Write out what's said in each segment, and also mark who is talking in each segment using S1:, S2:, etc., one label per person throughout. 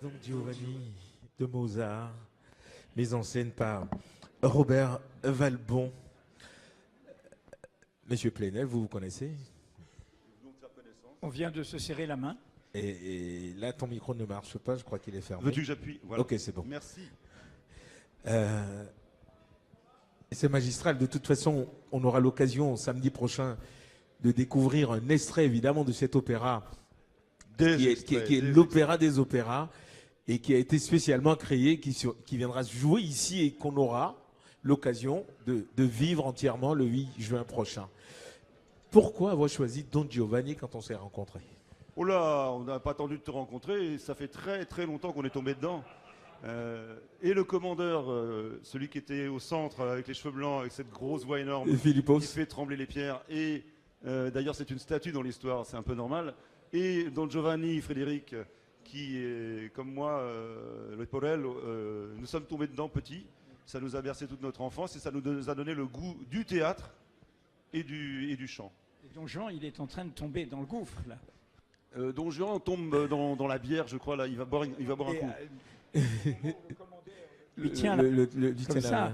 S1: Don Giovanni de Mozart, mise en scène par Robert Valbon. Monsieur Plenel, vous connaissez?
S2: On vient de se serrer la main.
S1: Et là, ton micro ne marche pas, je crois qu'il est fermé.
S3: Veux-tu que j'appuie? Voilà.
S1: Ok, c'est bon.
S3: Merci.
S1: C'est magistral. De toute façon, on aura l'occasion samedi prochain de découvrir un extrait évidemment de cet opéra qui est l'opéra des opéras et qui a été spécialement créé, qui viendra se jouer ici et qu'on aura l'occasion de vivre entièrement le 8 juin prochain. Pourquoi avoir choisi Don Giovanni quand on s'est rencontrés?
S3: Oh là, on n'a pas attendu de te rencontrer et ça fait très très longtemps qu'on est tombé dedans. Et le commandeur, celui qui était au centre avec les cheveux blancs, avec cette grosse voix énorme,
S1: Philippos,
S3: qui fait trembler les pierres. Et d'ailleurs, c'est une statue dans l'histoire, c'est un peu normal. Et Don Giovanni, Frédéric, qui est comme moi, le Porel, nous sommes tombés dedans petits. Ça nous a bercé toute notre enfance et ça nous a donné le goût du théâtre et du chant.
S2: Et Don Juan, il est en train de tomber dans le gouffre, là.
S3: Don Juan tombe dans la bière, je crois, là, il va boire un coup.
S2: Il tient comme ça.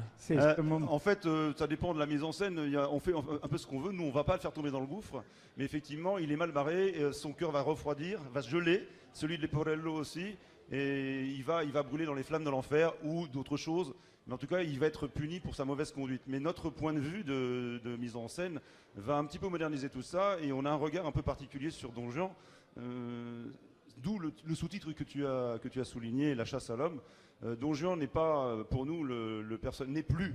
S3: En fait, ça dépend de la mise en scène. On fait un peu ce qu'on veut. Nous, on va pas le faire tomber dans le gouffre. Mais effectivement, il est mal barré. Son cœur va refroidir, va se geler. Celui de Leporello aussi. Et il va brûler dans les flammes de l'enfer ou d'autres choses. Mais en tout cas, il va être puni pour sa mauvaise conduite. Mais notre point de vue de mise en scène va un petit peu moderniser tout ça. Et on a un regard un peu particulier sur Don Juan. D'où le sous-titre que tu as souligné, La chasse à l'homme. Don Juan n'est pas, pour nous, n'est plus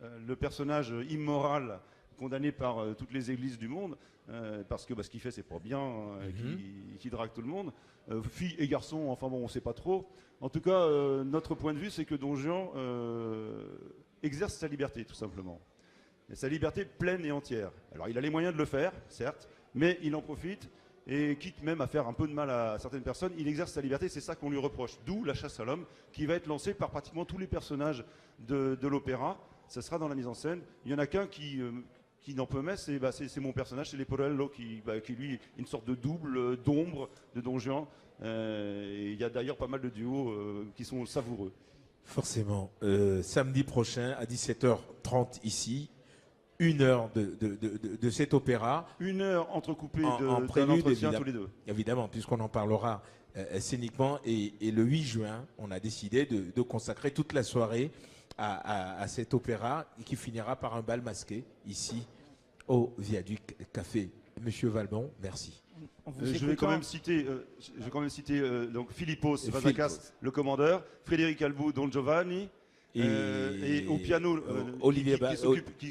S3: le personnage immoral condamné par toutes les églises du monde, parce que ce qu'il fait, c'est pas bien, qui drague tout le monde. Filles et garçons, enfin bon, on sait pas trop. En tout cas, notre point de vue, c'est que Don Juan exerce sa liberté, tout simplement. Et sa liberté pleine et entière. Alors, il a les moyens de le faire, certes, mais il en profite. Et quitte même à faire un peu de mal à certaines personnes, il exerce sa liberté, c'est ça qu'on lui reproche. D'où La chasse à l'homme, qui va être lancée par pratiquement tous les personnages de l'opéra. Ça sera dans la mise en scène. Il y en a qu'un qui n'en peut mettre, c'est mon personnage, c'est Leporello, qui lui, une sorte de double d'ombre de Don Juan. Et il y a d'ailleurs pas mal de duos qui sont savoureux.
S1: Forcément. Samedi prochain à 17h30 ici. 1 heure de cet opéra.
S3: 1 heure entrecoupée
S1: en
S3: d'un
S1: prélude,
S3: entretien tous les deux.
S1: Évidemment, puisqu'on en parlera scéniquement. Et le 8 juin, on a décidé de consacrer toute la soirée à cet opéra qui finira par un bal masqué ici au Viaduc Café. Monsieur Valbon, merci.
S3: Je vais quand même citer, donc Philippos Vazakas, le commandeur, Frédéric Albou, Don Giovanni. Et au piano,
S1: Olivier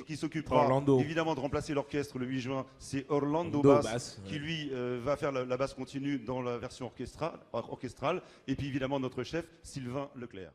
S3: qui s'occupera évidemment de remplacer l'orchestre le 8 juin, c'est Orlando Bass, qui lui va faire la basse continue dans la version orchestrale. Et puis évidemment notre chef, Sylvain Leclerc.